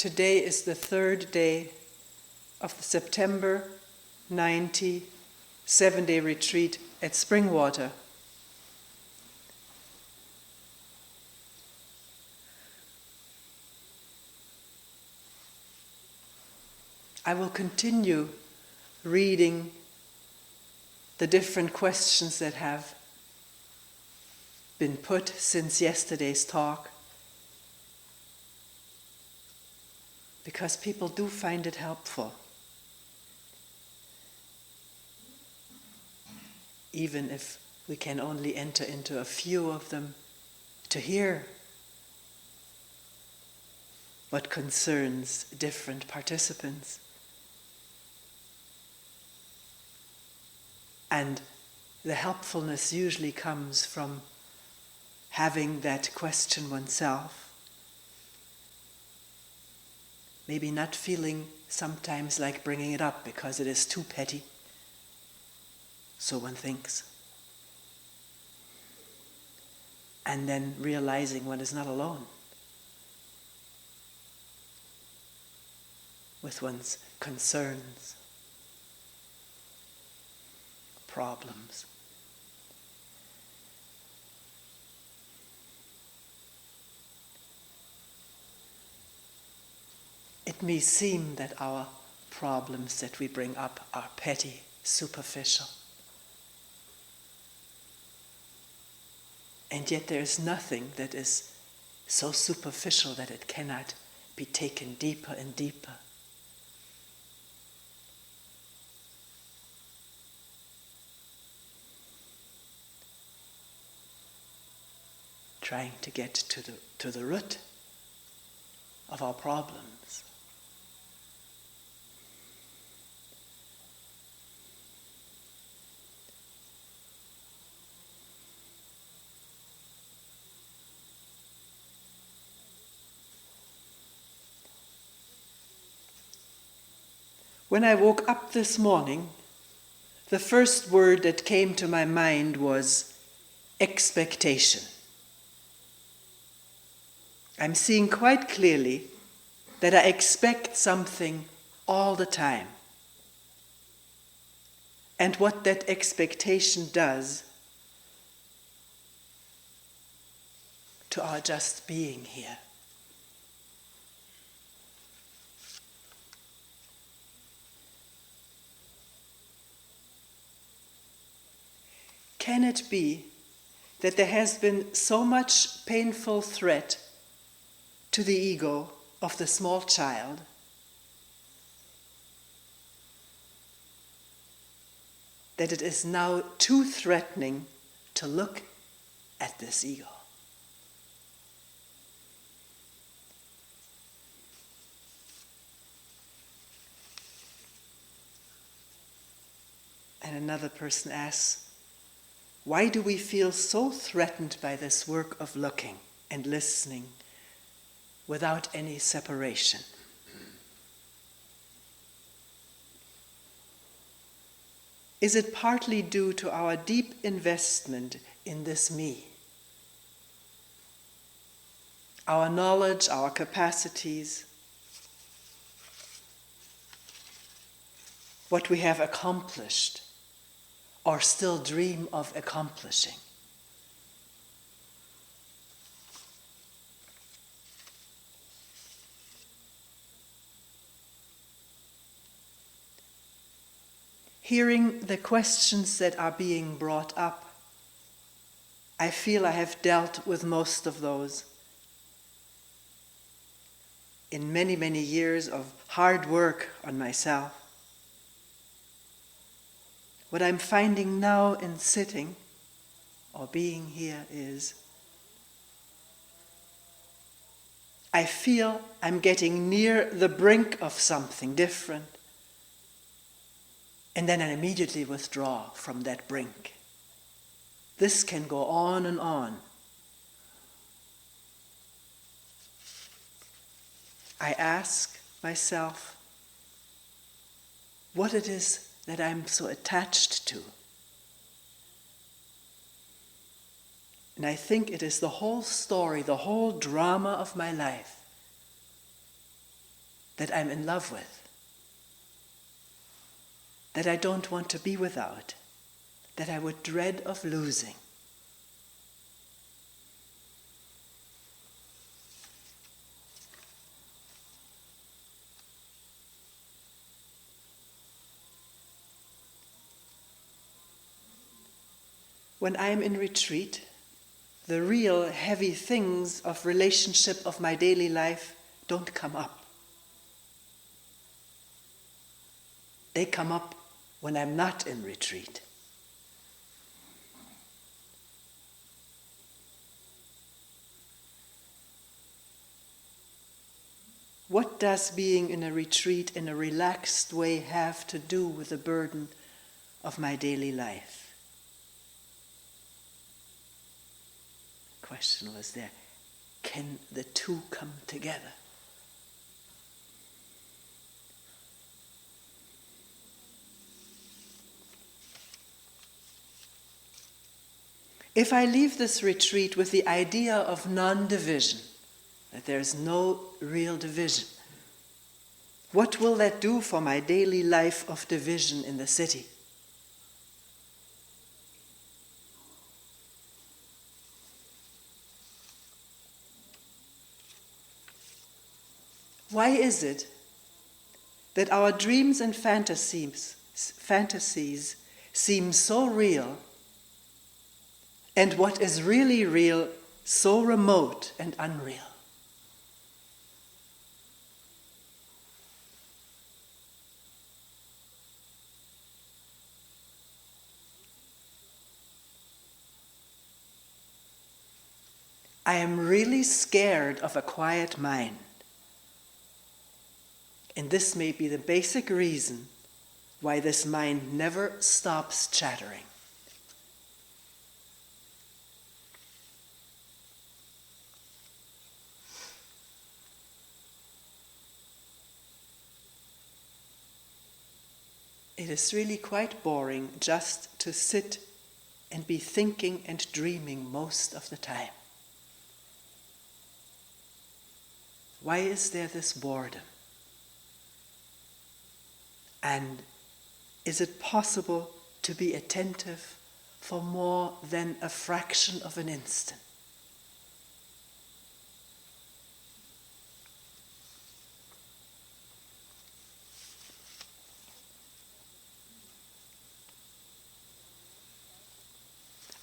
Today is the third day of the September 90 7-day retreat at Springwater. I will continue reading the different questions that have been put since yesterday's talk, because people do find it helpful, even if we can only enter into a few of them, to hear what concerns different participants. And the helpfulness usually comes from having that question oneself. Maybe not feeling sometimes like bringing it up because it is too petty, so one thinks. And then realizing one is not alone with one's concerns, problems. It may seem that our problems that we bring up are petty, superficial. And yet there is nothing that is so superficial that it cannot be taken deeper and deeper. Trying to get to the root of our problems. When I woke up this morning, the first word that came to my mind was expectation. I'm seeing quite clearly that I expect something all the time. And what that expectation does to our just being here. Can it be that there has been so much painful threat to the ego of the small child that it is now too threatening to look at this ego? And another person asks, why do we feel so threatened by this work of looking and listening without any separation? Is it partly due to our deep investment in this me? Our knowledge, our capacities, what we have accomplished or still dream of accomplishing? Hearing the questions that are being brought up, I feel I have dealt with most of those in many, many years of hard work on myself. What I'm finding now in sitting or being here is I feel I'm getting near the brink of something different, and then I immediately withdraw from that brink. This can go on and on. I ask myself what it is that I'm so attached to. And I think it is the whole story, the whole drama of my life that I'm in love with, that I don't want to be without, that I would dread of losing. When I am in retreat, the real heavy things of relationship of my daily life don't come up. They come up when I'm not in retreat. What does being in a retreat in a relaxed way have to do with the burden of my daily life? The question was there, can the two come together? If I leave this retreat with the idea of non-division, that there's no real division, what will that do for my daily life of division in the city? Why is it that our dreams and fantasies seem so real, and what is really real so remote and unreal? I am really scared of a quiet mind. And this may be the basic reason why this mind never stops chattering. It is really quite boring just to sit and be thinking and dreaming most of the time. Why is there this boredom? And is it possible to be attentive for more than a fraction of an instant?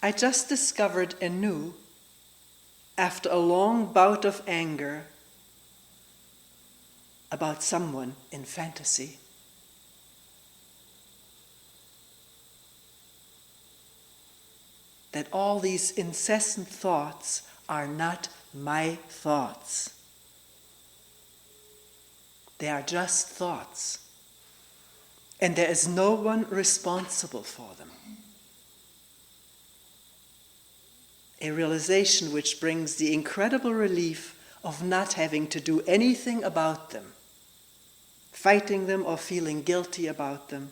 I just discovered anew, after a long bout of anger about someone in fantasy, that all these incessant thoughts are not my thoughts. They are just thoughts, and there is no one responsible for them. A realization which brings the incredible relief of not having to do anything about them, fighting them or feeling guilty about them.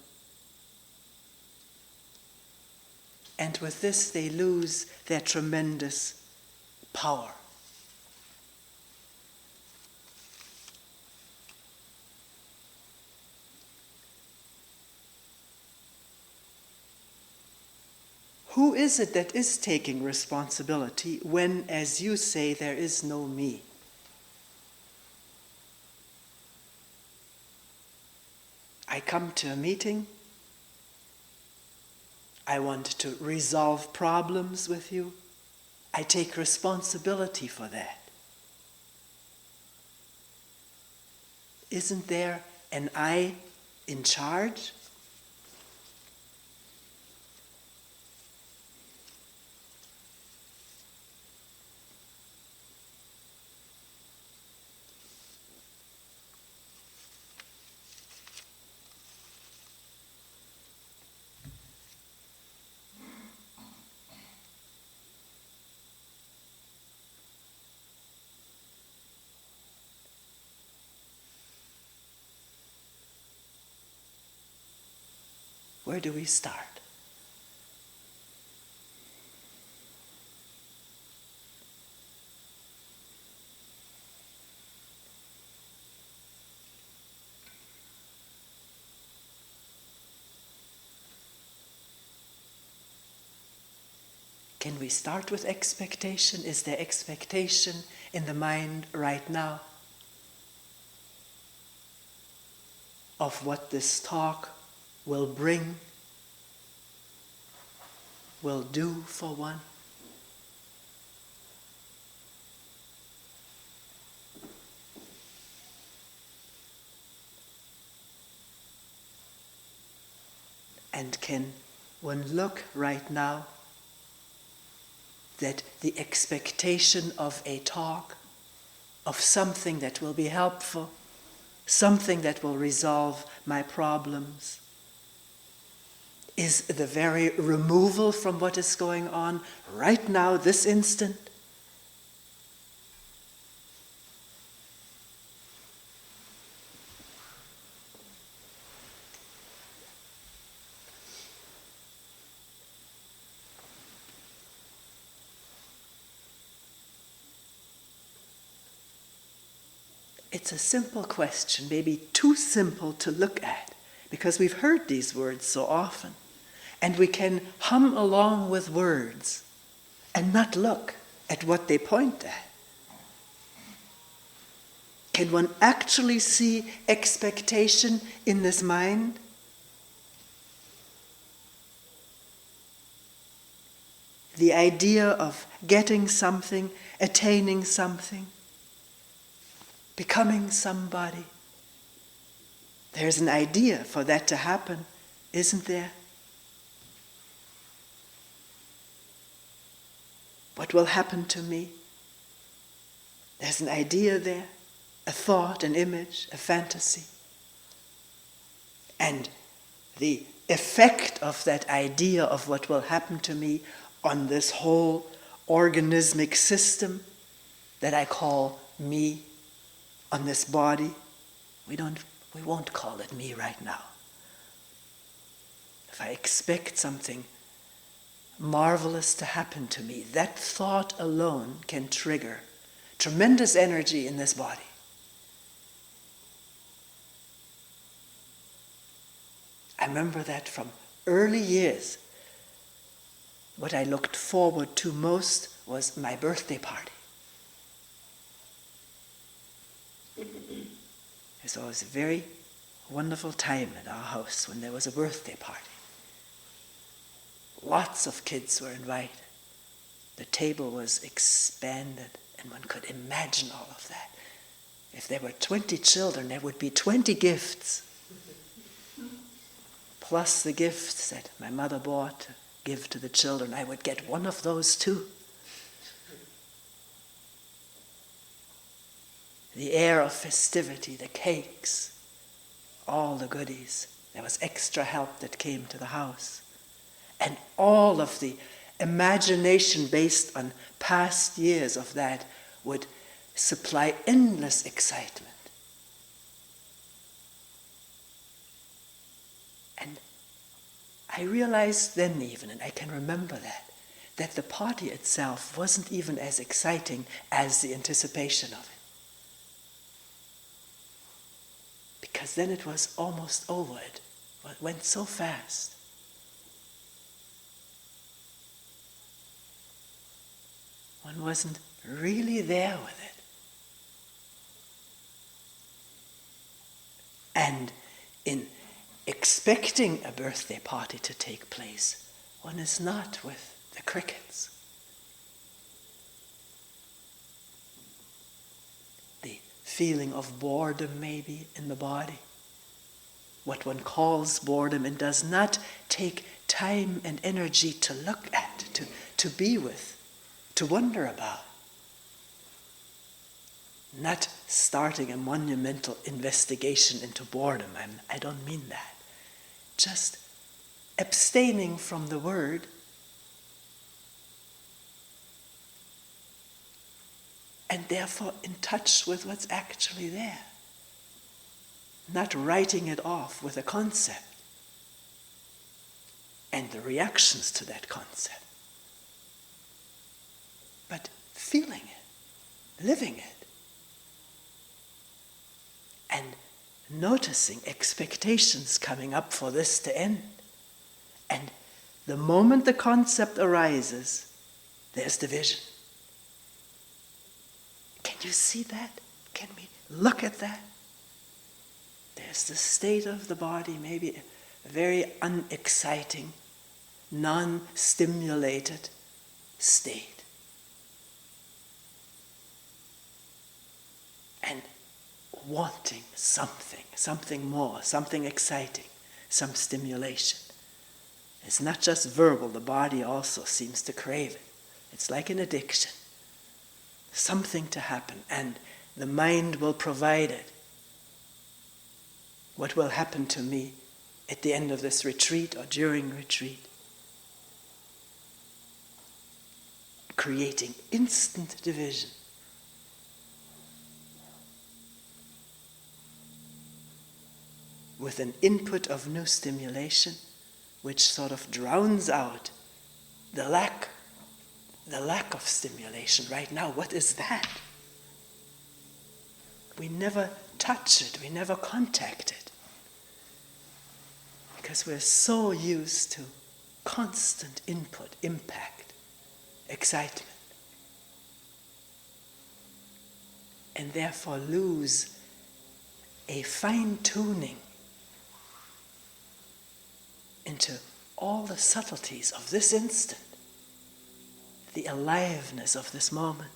And with this they lose their tremendous power. Who is it that is taking responsibility when, as you say, there is no me? I come to a meeting. I want to resolve problems with you. I take responsibility for that. Isn't there an I in charge? Where do we start? Can we start with expectation? Is there expectation in the mind right now of what this talk will bring, will do for one? And can one look right now that the expectation of a talk, of something that will be helpful, something that will resolve my problems, is the very removal from what is going on right now, this instant? It's a simple question, maybe too simple to look at, because we've heard these words so often. And we can hum along with words and not look at what they point at. Can one actually see expectation in this mind? The idea of getting something, attaining something, becoming somebody. There's an idea for that to happen, isn't there? What will happen to me? There's an idea there, a thought, an image, a fantasy. And the effect of that idea of what will happen to me on this whole organismic system that I call me, on this body, we won't call it me right now. If I expect something marvelous to happen to me, that thought alone can trigger tremendous energy in this body. I remember that from early years. What I looked forward to most was my birthday party. It was always a very wonderful time at our house when there was a birthday party. Lots of kids were invited. The table was expanded, and one could imagine all of that. If there were 20 children, there would be 20 gifts. Plus the gifts that my mother bought to give to the children. I would get one of those too. The air of festivity, the cakes, all the goodies. There was extra help that came to the house. And all of the imagination based on past years of that would supply endless excitement. And I realized then even, and I can remember that the party itself wasn't even as exciting as the anticipation of it. Because then it was almost over. It went so fast. One wasn't really there with it. And in expecting a birthday party to take place, one is not with the crickets. The feeling of boredom maybe in the body, what one calls boredom, and does not take time and energy to look at, to be with, to wonder about. Not starting a monumental investigation into boredom. I don't mean that. Just abstaining from the word and therefore in touch with what's actually there. Not writing it off with a concept and the reactions to that concept, but feeling it, living it, and noticing expectations coming up for this to end. And the moment the concept arises, there's division. Can you see that? Can we look at that? There's the state of the body, maybe a very unexciting, non-stimulated state. And wanting something more, something exciting, some stimulation. It's not just verbal, the body also seems to crave it. It's like an addiction. Something to happen, and the mind will provide it. What will happen to me at the end of this retreat or during retreat? Creating instant division. With an input of new stimulation, which sort of drowns out the lack of stimulation right now. What is that? We never touch it, we never contact it. Because we're so used to constant input, impact, excitement. And therefore lose a fine-tuning into all the subtleties of this instant, the aliveness of this moment,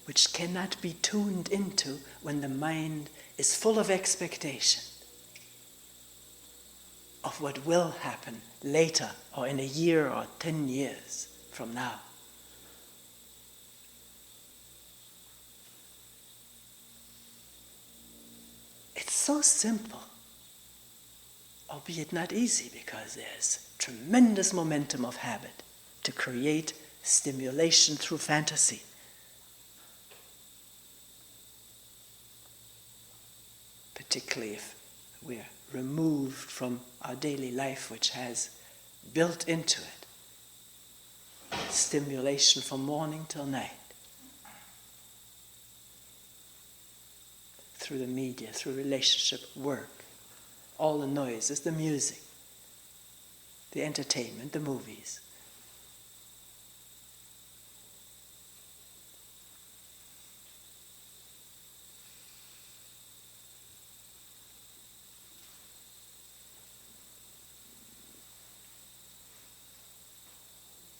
which cannot be tuned into when the mind is full of expectation of what will happen later or in a year or 10 years from now. It's so simple, albeit not easy, because there's tremendous momentum of habit to create stimulation through fantasy. Particularly if we're removed from our daily life, which has built into it stimulation from morning till night. Through the media, through relationship, work, all the noises, the music, the entertainment, the movies.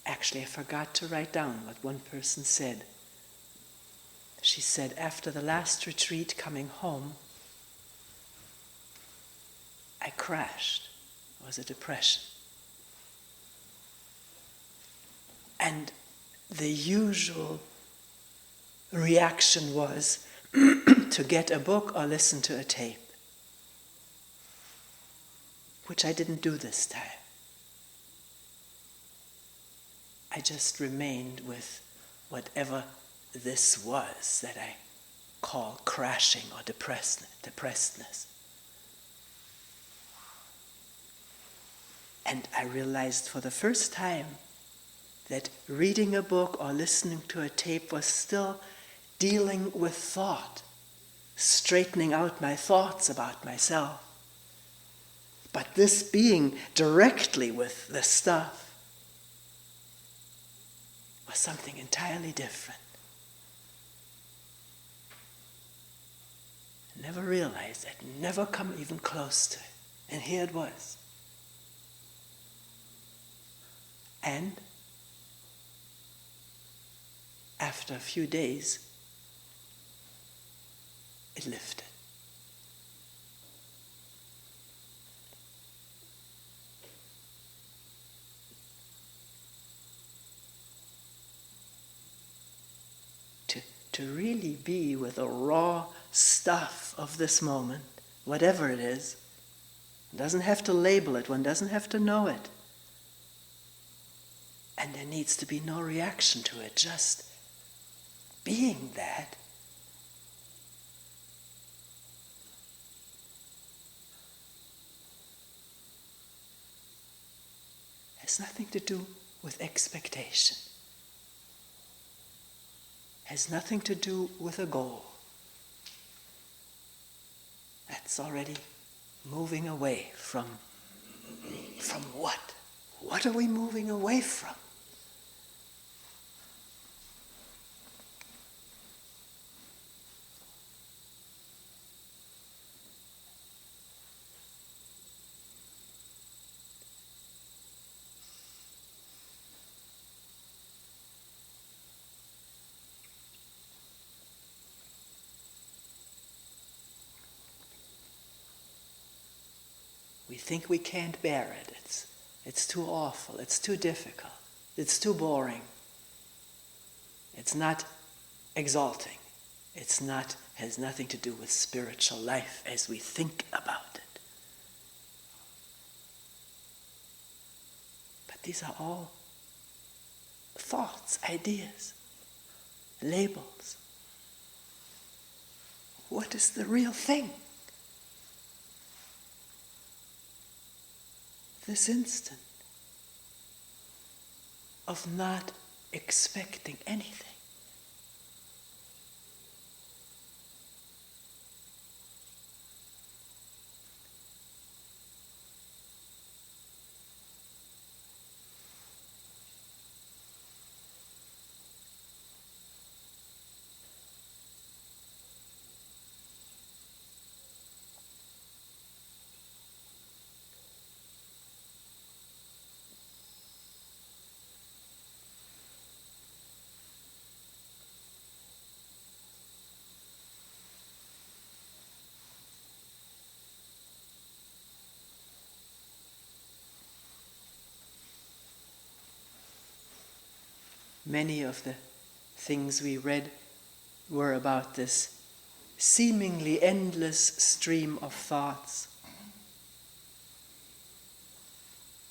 Actually, I forgot to write down what one person said. She said, after the last retreat coming home, I crashed. It was a depression. And the usual reaction was to get a book or listen to a tape, which I didn't do this time. I just remained with whatever this was that I call crashing or depressedness. And I realized for the first time that reading a book or listening to a tape was still dealing with thought, straightening out my thoughts about myself. But this being directly with the stuff was something entirely different. I never realized, I'd never come even close to it. And here it was. And after a few days, it lifted. To really be with the raw stuff of this moment, whatever it is, one doesn't have to label it, one doesn't have to know it. And there needs to be no reaction to it, just being that. Has nothing to do with expectation. Has nothing to do with a goal. That's already moving away from what? What are we moving away from? We think we can't bear it. It's too awful. It's too difficult. It's too boring. It's not exalting. Has nothing to do with spiritual life as we think about it. But these are all thoughts, ideas, labels. What is the real thing? This instant of not expecting anything. Many of the things we read were about this seemingly endless stream of thoughts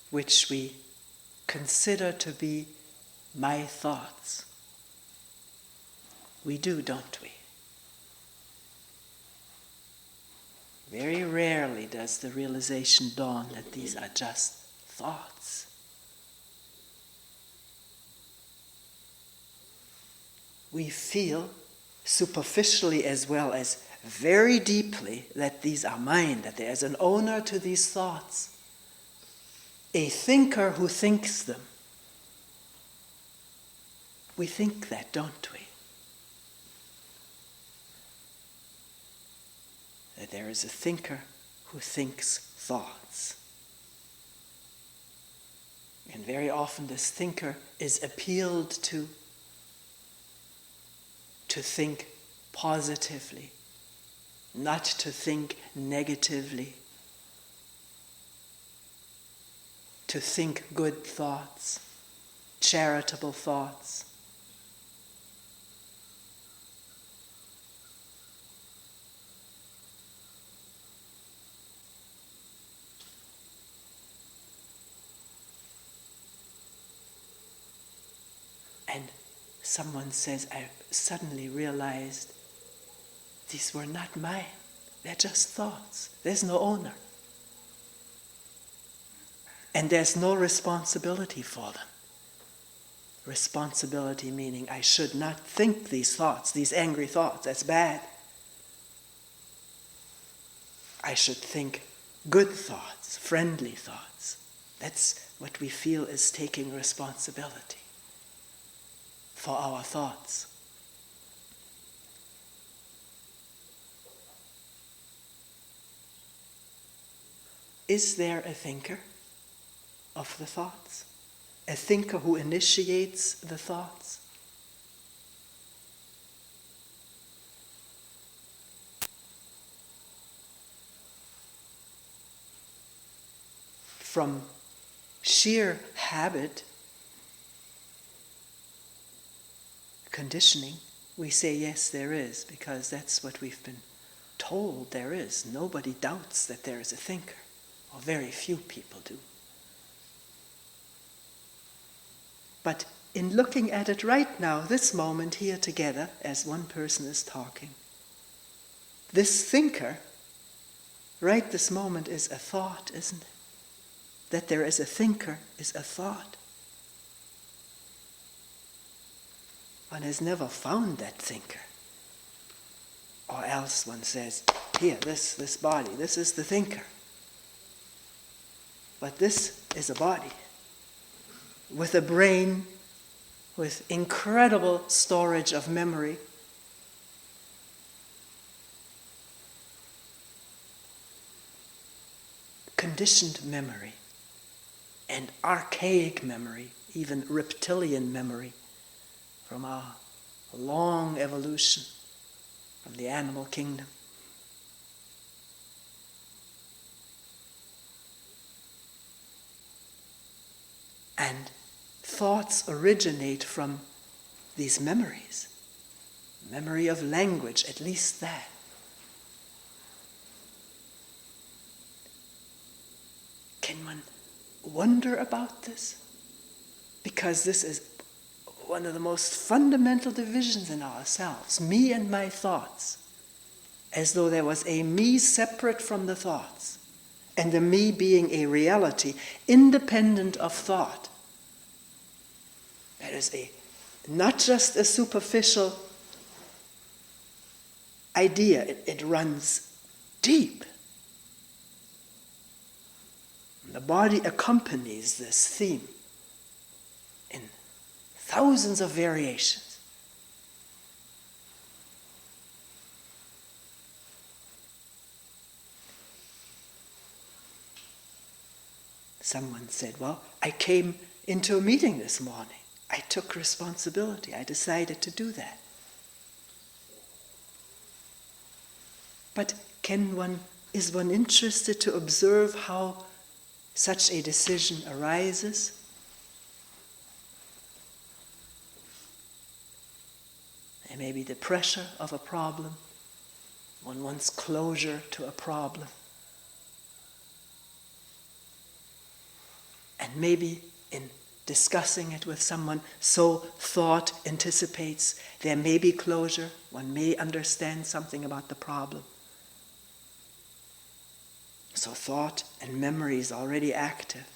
which we consider to be my thoughts. We do, don't we? Very rarely does the realization dawn that these are just thoughts. We feel superficially as well as very deeply that these are mine, that there is an owner to these thoughts, a thinker who thinks them. We think that, don't we? That there is a thinker who thinks thoughts. And very often this thinker is appealed to think positively, not to think negatively, to think good thoughts, charitable thoughts. And someone says, I suddenly realized these were not mine. They're just thoughts. There's no owner. And there's no responsibility for them. Responsibility meaning I should not think these thoughts, these angry thoughts. That's bad. I should think good thoughts, friendly thoughts. That's what we feel is taking responsibility for our thoughts. Is there a thinker of the thoughts? A thinker who initiates the thoughts? From sheer habit, conditioning, we say yes, there is, because that's what we've been told there is. Nobody doubts that there is a thinker, or very few people do. But in looking at it right now, this moment here together, as one person is talking, this thinker, right this moment, is a thought, isn't it? That there is a thinker is a thought. One has never found that thinker. Or else one says, here, this body, this is the thinker. But this is a body. with a brain with incredible storage of memory, conditioned memory, and archaic memory, even reptilian memory, from our long evolution from the animal kingdom. And thoughts originate from these memories. Memory of language, at least that. Can one wonder about this? Because this is one of the most fundamental divisions in ourselves, me and my thoughts, as though there was a me separate from the thoughts, and the me being a reality independent of thought. That is not just a superficial idea, it runs deep. The body accompanies this theme in thousands of variations. Someone said, well, I came into a meeting this morning. I took responsibility. I decided to do that. But is one interested to observe how such a decision arises? There may be the pressure of a problem. One wants closure to a problem. And maybe in discussing it with someone, so thought anticipates there may be closure. One may understand something about the problem. So thought and memory is already active.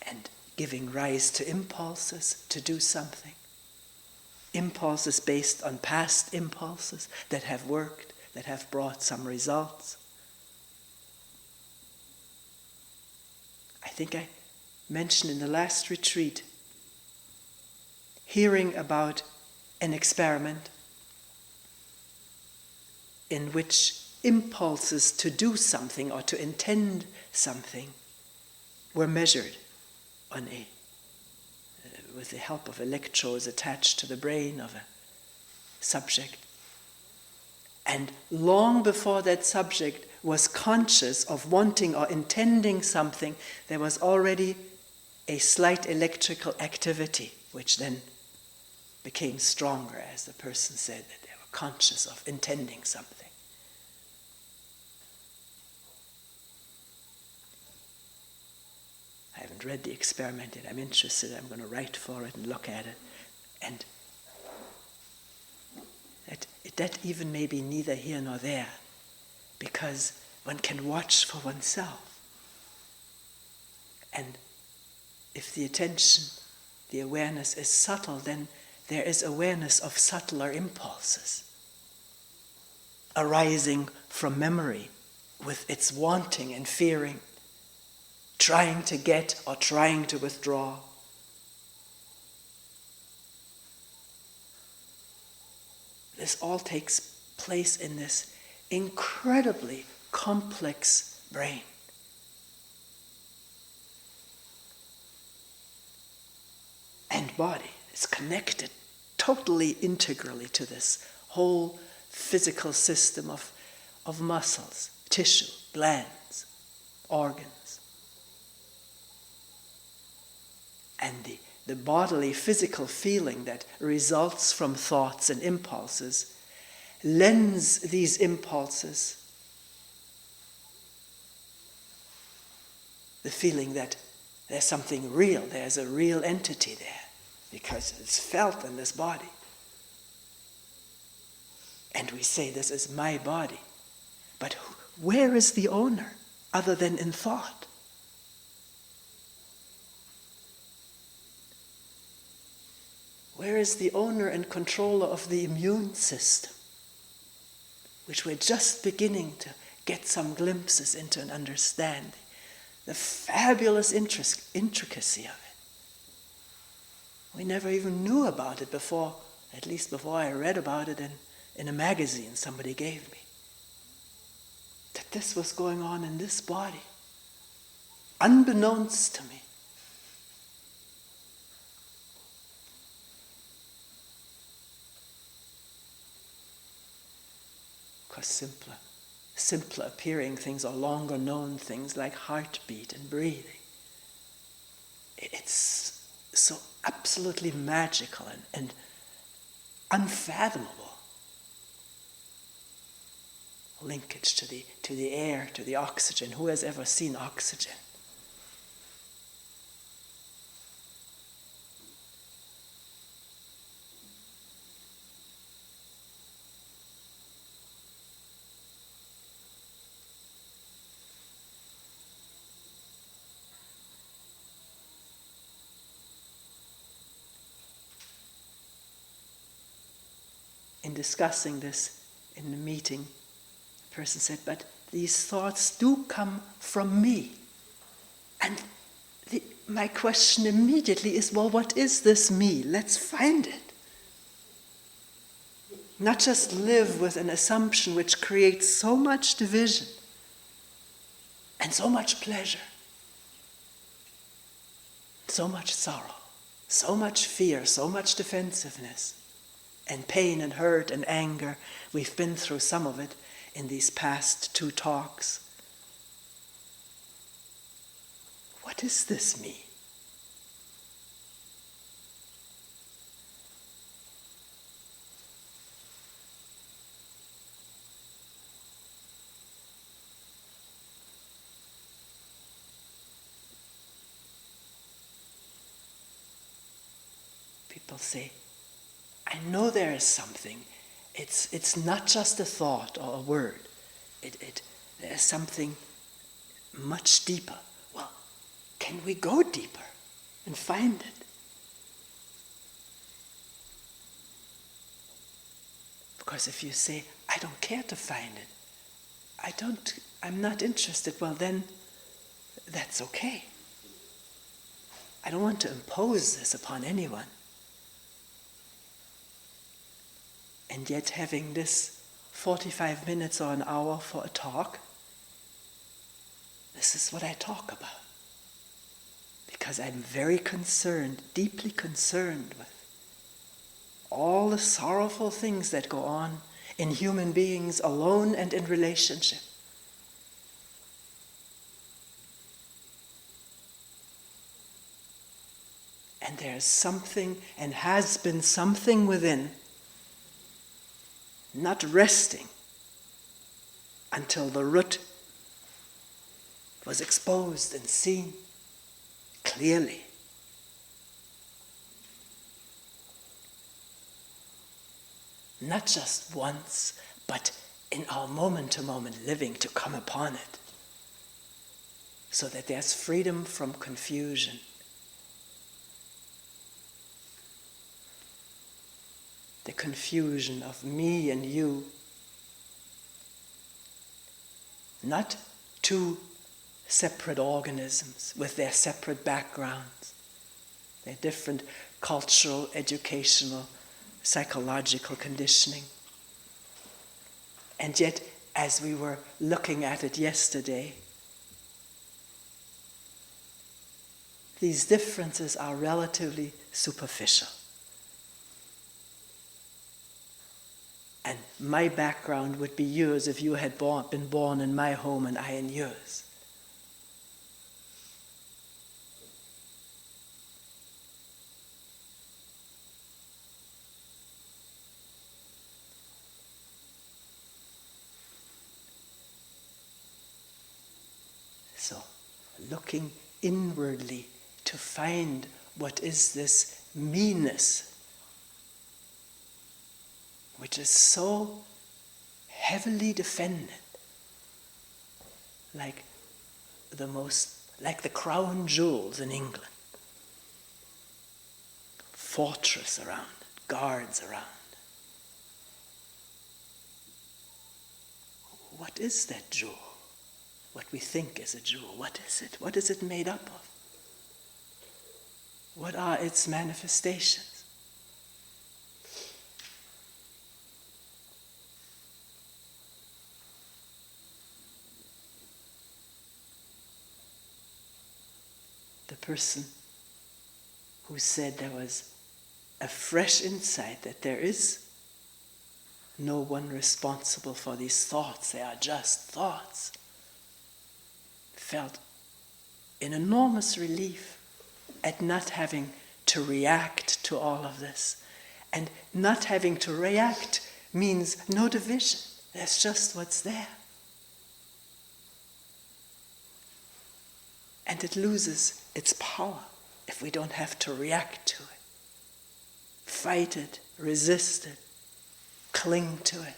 And giving rise to impulses to do something. Impulses based on past impulses that have worked, that have brought some results. I think I mentioned in the last retreat, hearing about an experiment in which impulses to do something or to intend something were measured on with the help of electrodes attached to the brain of a subject. And long before that subject was conscious of wanting or intending something, there was already a slight electrical activity, which then became stronger as the person said that they were conscious of intending something. I haven't read the experiment yet. I'm interested. I'm going to write for it and look at it. And that even may be neither here nor there, because one can watch for oneself. And if the attention, the awareness is subtle, then there is awareness of subtler impulses arising from memory with its wanting and fearing, trying to get or trying to withdraw. This all takes place in this incredibly complex brain. And body is connected totally integrally to this whole physical system of muscles, tissue, glands, organs. And the bodily physical feeling that results from thoughts and impulses lends these impulses the feeling that there's something real, there's a real entity there, because it's felt in this body. And we say, this is my body. But where is the owner other than in thought? Where is the owner and controller of the immune system, which we're just beginning to get some glimpses into and understand the fabulous intricacy of it. We never even knew about it before, at least before I read about it in a magazine somebody gave me. That this was going on in this body, unbeknownst to me. Because simpler appearing things or longer known things like heartbeat and breathing, it's so absolutely magical and unfathomable. Linkage to the air, to the oxygen. Who has ever seen oxygen? In discussing this in the meeting, the person said, but these thoughts do come from me. And my question immediately is, well, what is this me? Let's find it. Not just live with an assumption which creates so much division and so much pleasure, so much sorrow, so much fear, so much defensiveness, and pain and hurt and anger. We've been through some of it in these past 2 talks. What is this me? People say, I know there is something. It's not just a thought or a word. There's something much deeper. Well, can we go deeper and find it? Because if you say, I don't care to find it, I'm not interested, well then, that's okay. I don't want to impose this upon anyone. And yet having this 45 minutes or an hour for a talk, this is what I talk about. Because I'm very concerned, deeply concerned with all the sorrowful things that go on in human beings alone and in relationship. And there's something, and has been something within, not resting until the root was exposed and seen clearly. Not just once, but in our moment-to-moment living to come upon it, so that there's freedom from confusion. The confusion of me and you, not 2 separate organisms with their separate backgrounds, their different cultural, educational, psychological conditioning. And yet, as we were looking at it yesterday, these differences are relatively superficial. And my background would be yours if you had been born in my home and I in yours. So, looking inwardly to find what is this meanness, which is so heavily defended, like the crown jewels in England. Fortress around it, guards around. what is that jewel? What we think is a jewel, what is it? What is it made up of? What are its manifestations? The person who said there was a fresh insight that there is no one responsible for these thoughts, they are just thoughts, felt an enormous relief at not having to react to all of this. And not having to react means no division. That's just what's there. And it loses its power if we don't have to react to it, fight it, resist it, cling to it.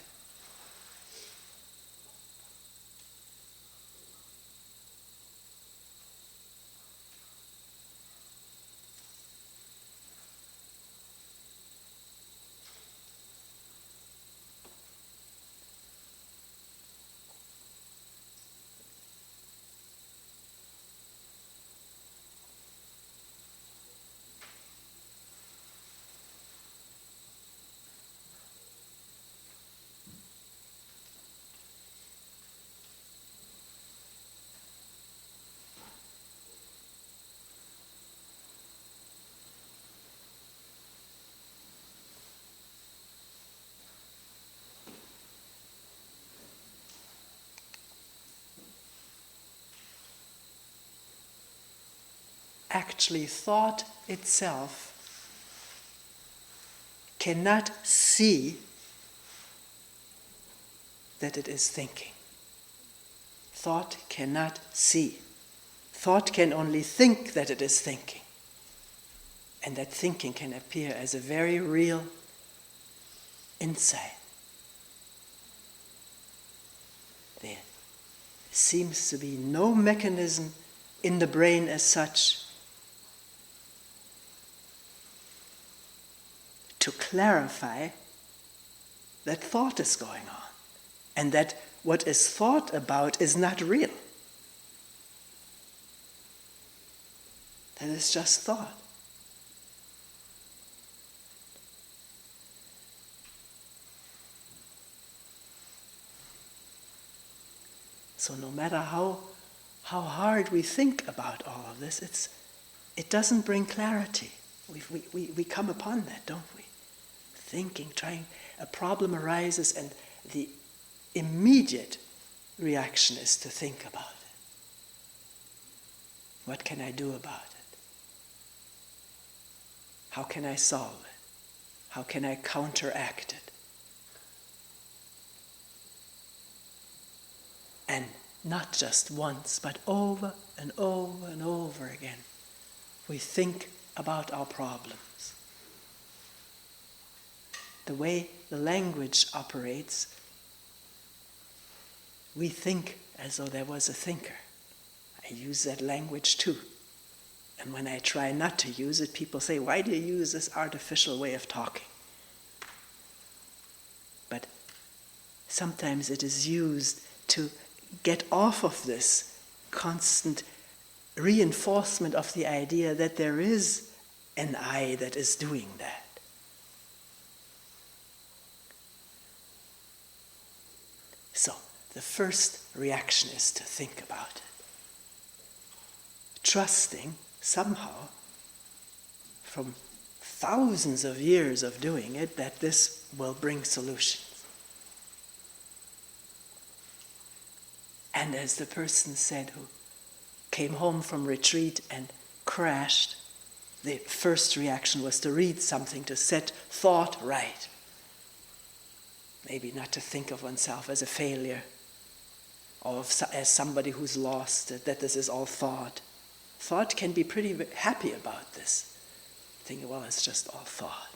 Actually, thought itself cannot see that it is thinking. Thought cannot see. Thought can only think that it is thinking. And that thinking can appear as a very real insight. There seems to be no mechanism in the brain as such to clarify that thought is going on and that what is thought about is not real. That is just thought. So no matter how hard we think about all of this, it doesn't bring clarity. We come upon that, don't we? Thinking, trying, a problem arises and the immediate reaction is to think about it. What can I do about it? How can I solve it? How can I counteract it? And not just once, but over and over and over again, we think about our problems. The way the language operates, we think as though there was a thinker. I use that language too. And when I try not to use it, people say, why do you use this artificial way of talking? But sometimes it is used to get off of this constant reinforcement of the idea that there is an I that is doing that. So, the first reaction is to think about it. Trusting somehow, from thousands of years of doing it, that this will bring solutions. And as the person said who came home from retreat and crashed, the first reaction was to read something to set thought right. Maybe not to think of oneself as a failure or as somebody who's lost, that this is all thought. Thought can be pretty happy about this. Thinking, well, it's just all thought.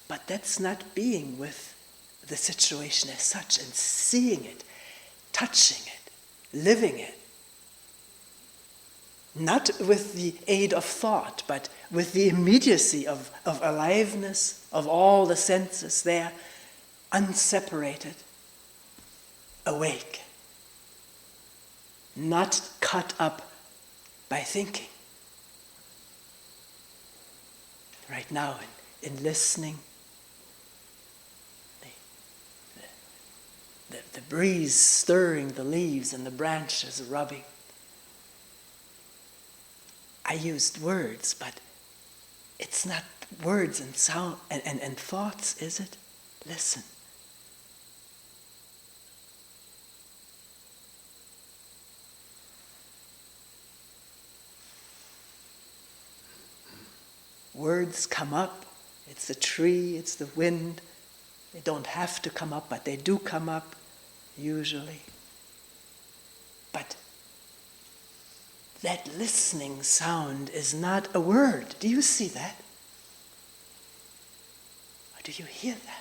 But that's not being with the situation as such and seeing it, touching it, living it. Not with the aid of thought, but with the immediacy of aliveness, of all the senses there. unseparated, awake, not cut up by thinking. Right now, in listening, the breeze stirring the leaves and the branches rubbing. I used words, but it's not words and sound and thoughts, is it? Listen. Words come up. It's the tree, it's the wind. They don't have to come up, but they do come up, usually. But that listening sound is not a word. Do you see that? Or do you hear that?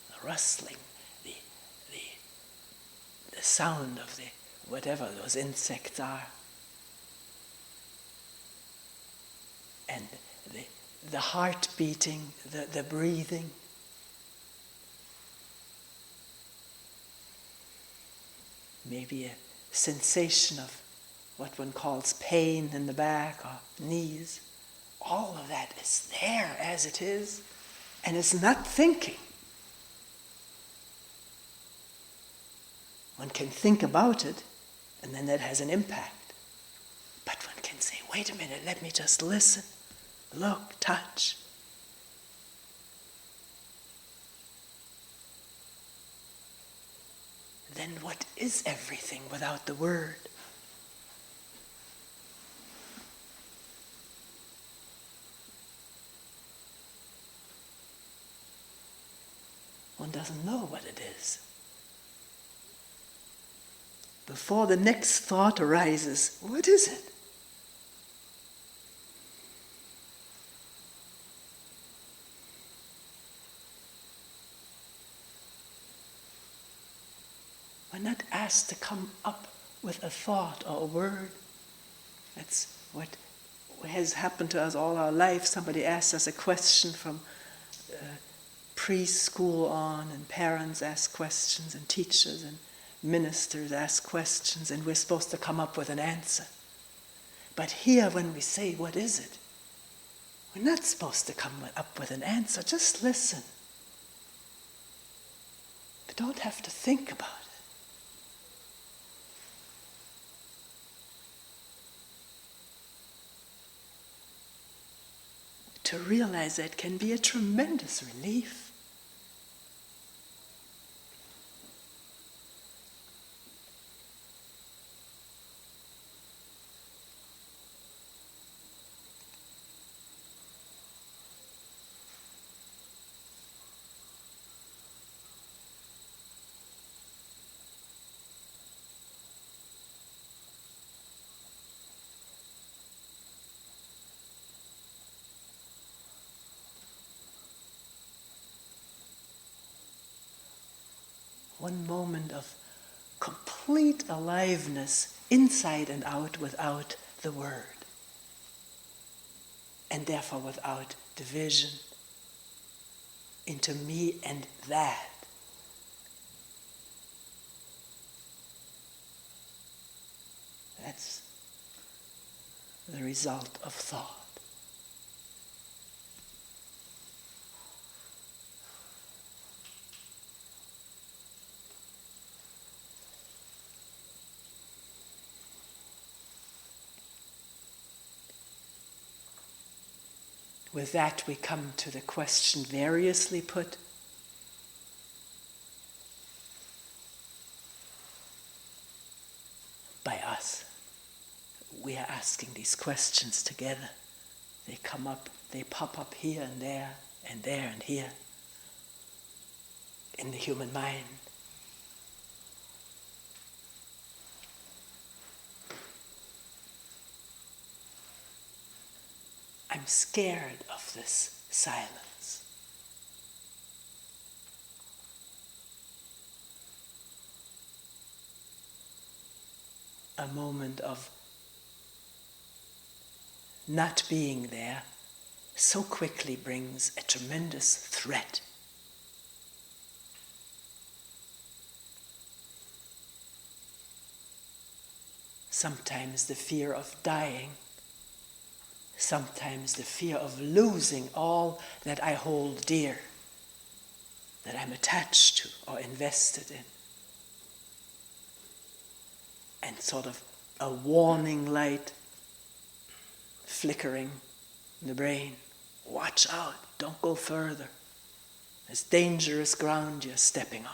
The rustling, the sound of the whatever those insects are. And the heart beating, the breathing. Maybe a sensation of what one calls pain in the back or knees. All of that is there as it is, and it's not thinking. One can think about it, and then that has an impact. But one can say, wait a minute, let me just listen, look, touch. Then what is everything without the word? One doesn't know what it is. Before the next thought arises, what is it? We're not asked to come up with a thought or a word. That's what has happened to us all our life. Somebody asks us a question from preschool on, and parents ask questions, and teachers and ministers ask questions, and we're supposed to come up with an answer. But here, when we say, what is it? We're not supposed to come up with an answer. Just listen. But don't have to think about it. To realize that can be a tremendous relief. One moment of complete aliveness, inside and out, without the word. And therefore without division into me and that. That's the result of thought. With that, we come to the question variously put. By us. We are asking these questions together. They come up, they pop up here and there and here in the human mind. I'm scared of this silence. a moment of not being there so quickly brings a tremendous threat. Sometimes the fear of dying, sometimes the fear of losing all that I hold dear, that I'm attached to or invested in. And sort of a warning light flickering in the brain. Watch out, don't go further. It's dangerous ground you're stepping on.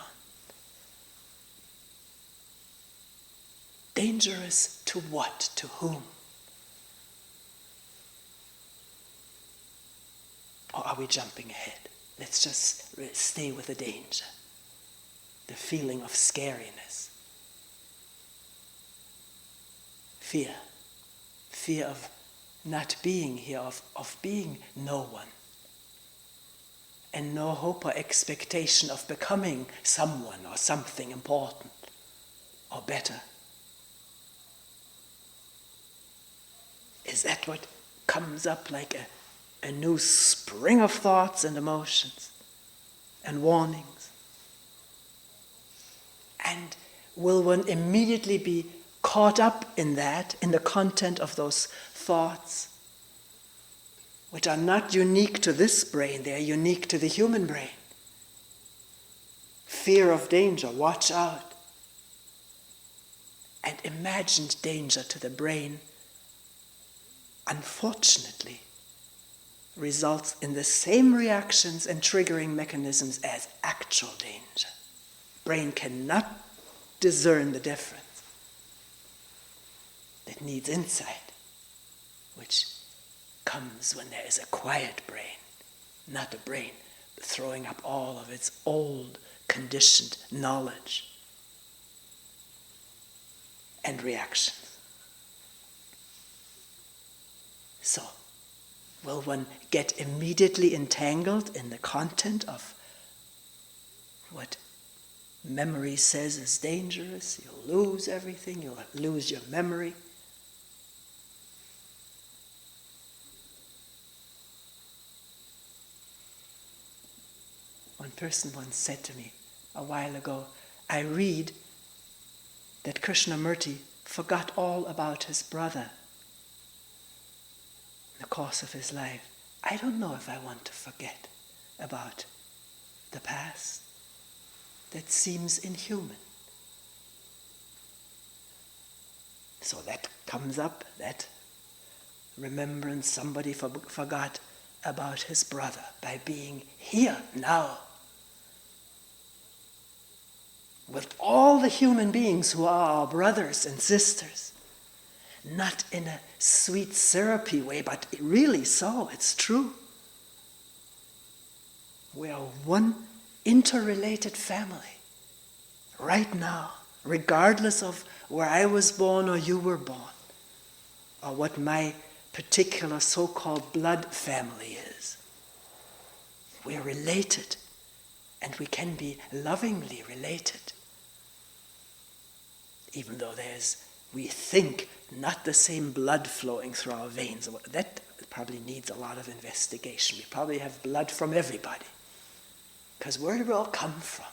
Dangerous to what? To whom? Or are we jumping ahead? Let's just stay with the danger, the feeling of scariness. Fear of not being here, of being no one, and no hope or expectation of becoming someone or something important or better. Is that what comes up like a new spring of thoughts and emotions and warnings? And will one immediately be caught up in that, in the content of those thoughts, which are not unique to this brain, they are unique to the human brain? Fear of danger, watch out. And imagined danger to the brain, unfortunately, results in the same reactions and triggering mechanisms as actual danger. Brain cannot discern the difference. It needs insight, which comes when there is a quiet brain, not a brain throwing up all of its old, conditioned knowledge and reactions. So, will one get immediately entangled in the content of what memory says is dangerous? You'll lose everything, you'll lose your memory. One person once said to me a while ago, I read that Krishnamurti forgot all about his brother in the course of his life. I don't know if I want to forget about the past. That seems inhuman. So that comes up, that remembrance, somebody forgot about his brother by being here now with all the human beings who are our brothers and sisters. Not in a sweet, syrupy way, but really so, it's true. We are one interrelated family right now, regardless of where I was born or you were born, or what my particular so-called blood family is. We are related, and we can be lovingly related, even though there's, we think, not the same blood flowing through our veins. That probably needs a lot of investigation. We probably have blood from everybody. Because where do we all come from?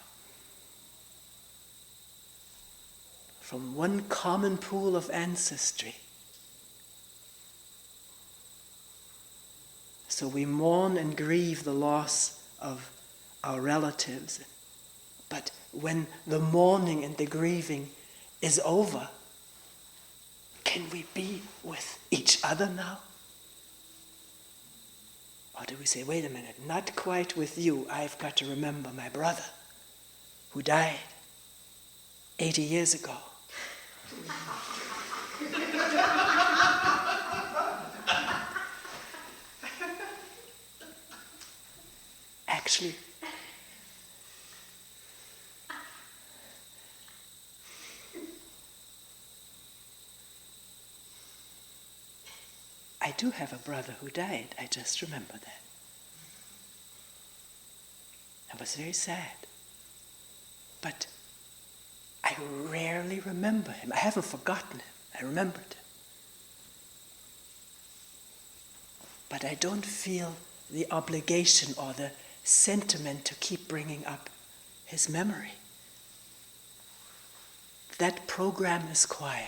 From one common pool of ancestry. So we mourn and grieve the loss of our relatives. But when the mourning and the grieving is over, can we be with each other now? Or do we say, wait a minute, not quite with you, I've got to remember my brother who died 80 years ago. Actually, I do have a brother who died. I just remember that. I was very sad. But I rarely remember him. I haven't forgotten him. I remembered. But I don't feel the obligation or the sentiment to keep bringing up his memory. That program is quiet.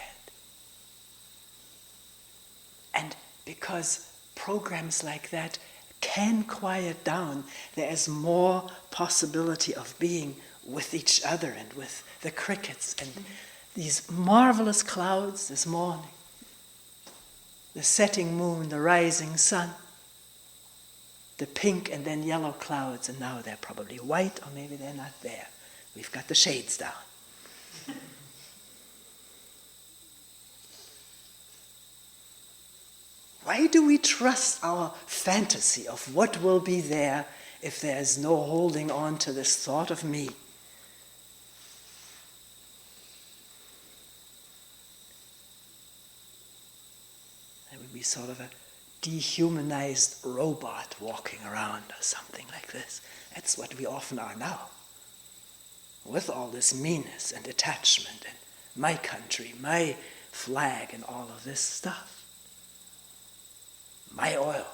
And because programs like that can quiet down, there is more possibility of being with each other and with the crickets and these marvelous clouds this morning. The setting moon, the rising sun, the pink and then yellow clouds, and now they're probably white, or maybe they're not there. We've got the shades down. Why do we trust our fantasy of what will be there if there is no holding on to this thought of me? It would be sort of a dehumanized robot walking around or something like this. That's what we often are now. With all this meanness and attachment and my country, my flag and all of this stuff. My oil.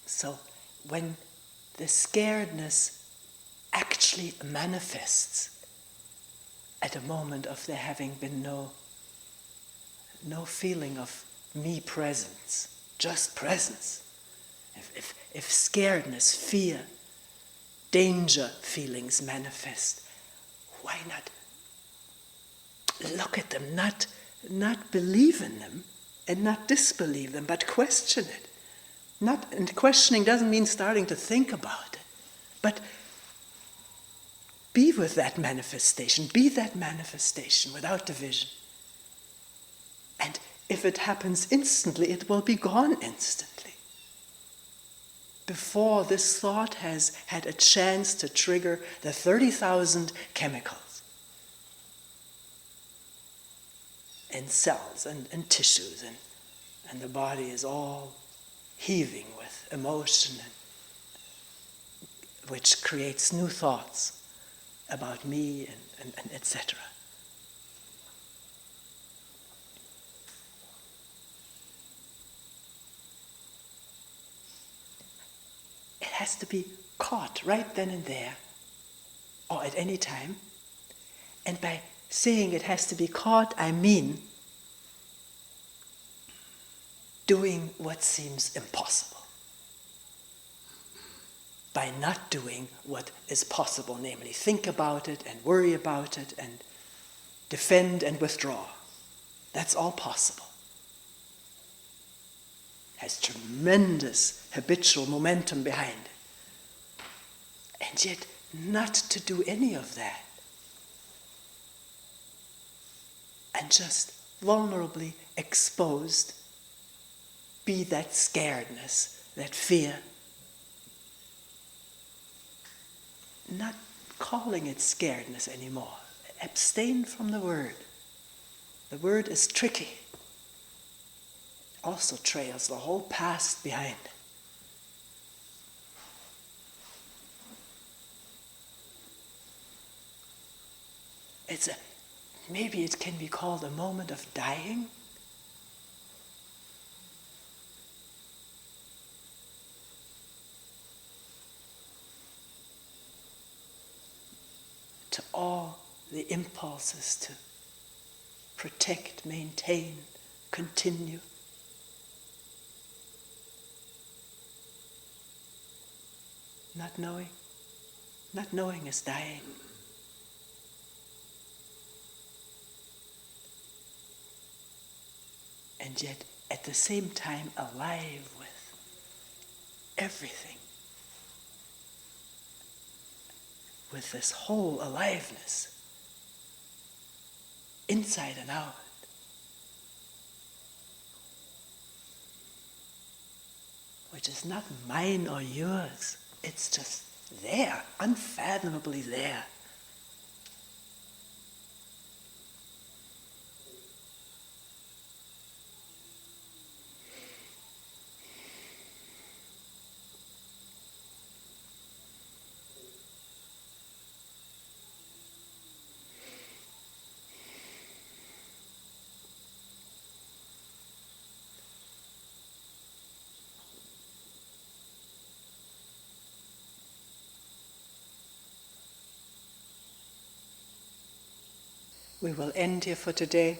So when the scaredness actually manifests at a moment of there having been no feeling of me presence, just presence. If scaredness, fear, danger feelings manifest, why not look at them, not believe in them and not disbelieve them, but question it. And questioning doesn't mean starting to think about it, but be with that manifestation, be that manifestation without division. And if it happens instantly, it will be gone instantly. Before this thought has had a chance to trigger the 30,000 chemicals in cells and tissues, and the body is all heaving with emotion, which creates new thoughts about me and etc. It has to be caught right then and there, or at any time. And by saying it has to be caught, I mean doing what seems impossible. By not doing what is possible, namely think about it and worry about it and defend and withdraw. That's all possible. Has tremendous habitual momentum behind it. And yet not to do any of that. And just vulnerably exposed, be that scaredness, that fear. Not calling it scaredness anymore. Abstain from the word. The word is tricky. Also trails the whole past behind it. Maybe it can be called a moment of dying. To all the impulses to protect, maintain, continue. Not knowing is dying. And yet at the same time alive with everything. With this whole aliveness, inside and out. Which is not mine or yours, it's just there, unfathomably there. We will end here for today.